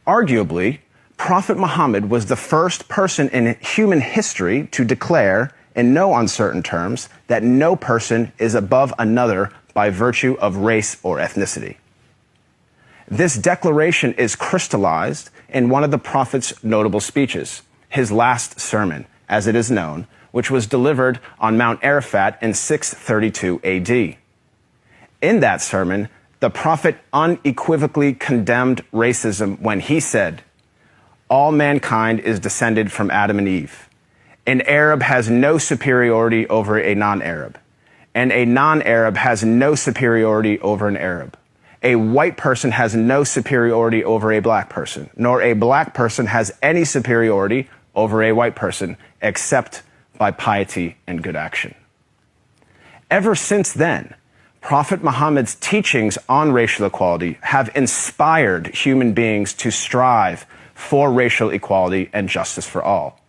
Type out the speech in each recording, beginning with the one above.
Arguably, Prophet Muhammad was the first person in human history to declare, in no uncertain terms, that no person is above another by virtue of race or ethnicity. This declaration is crystallized in one of the Prophet's notable speeches, his last sermon, as it is known, which was delivered on Mount Arafat in 632 AD. In that sermon, the Prophet unequivocally condemned racism when he said, "All mankind is descended from Adam and Eve. An Arab has no superiority over a non-Arab, and a non-Arab has no superiority over an Arab. A white person has no superiority over a black person, nor a black person has any superiority over a white person, except by piety and good action." Ever since then, Prophet Muhammad's teachings on racial equality have inspired human beings to strive for racial equality and justice for all.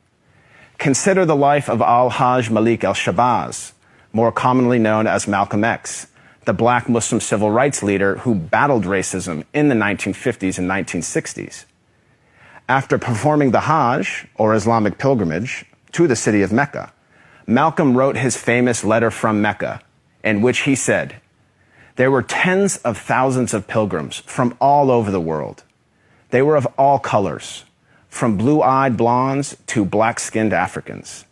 Consider the life of Al-Hajj Malik al-Shabazz, more commonly known as Malcolm X, the black Muslim civil rights leader who battled racism in the 1950s and 1960s. After performing the Hajj, or Islamic pilgrimage, to the city of Mecca, Malcolm wrote his famous letter from Mecca, in which he said, "There were tens of thousands of pilgrims from all over the world. They were of all colors, from blue-eyed blondes to black-skinned Africans.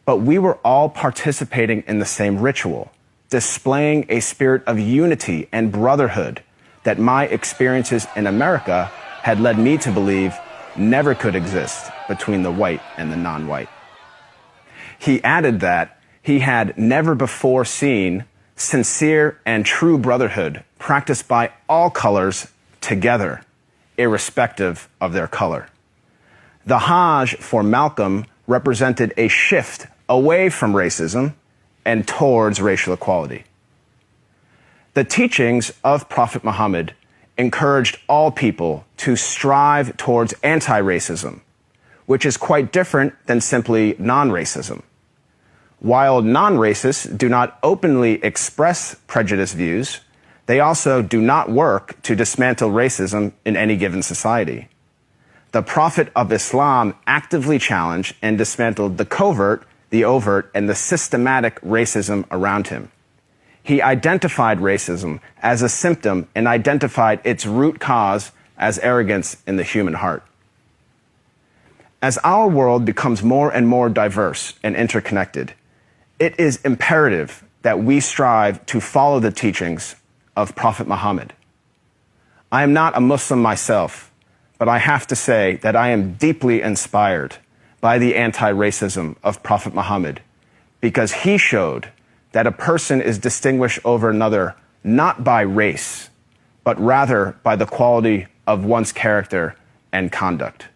But we were all participating in the same ritual, displaying a spirit of unity and brotherhood that my experiences in America had led me to believe never could exist between the white and the non-white." He added that he had never before seen sincere and true brotherhood practiced by all colors together, irrespective of their color. The Hajj for Malcolm represented a shift away from racism and towards racial equality. The teachings of Prophet Muhammad encouraged all people to strive towards anti-racism, which is quite different than simply non-racism. While non-racists do not openly express prejudiced views, they also do not work to dismantle racism in any given society. The Prophet of Islam actively challenged and dismantled the covert, the overt, and the systematic racism around him. He identified racism as a symptom and identified its root cause as arrogance in the human heart. As our world becomes more and more diverse and interconnected, it is imperative that we strive to follow the teachings of Prophet Muhammad. I am not a Muslim myself, but I have to say that I am deeply inspired by the anti-racism of Prophet Muhammad, because he showed that a person is distinguished over another not by race, but rather by the quality of one's character and conduct.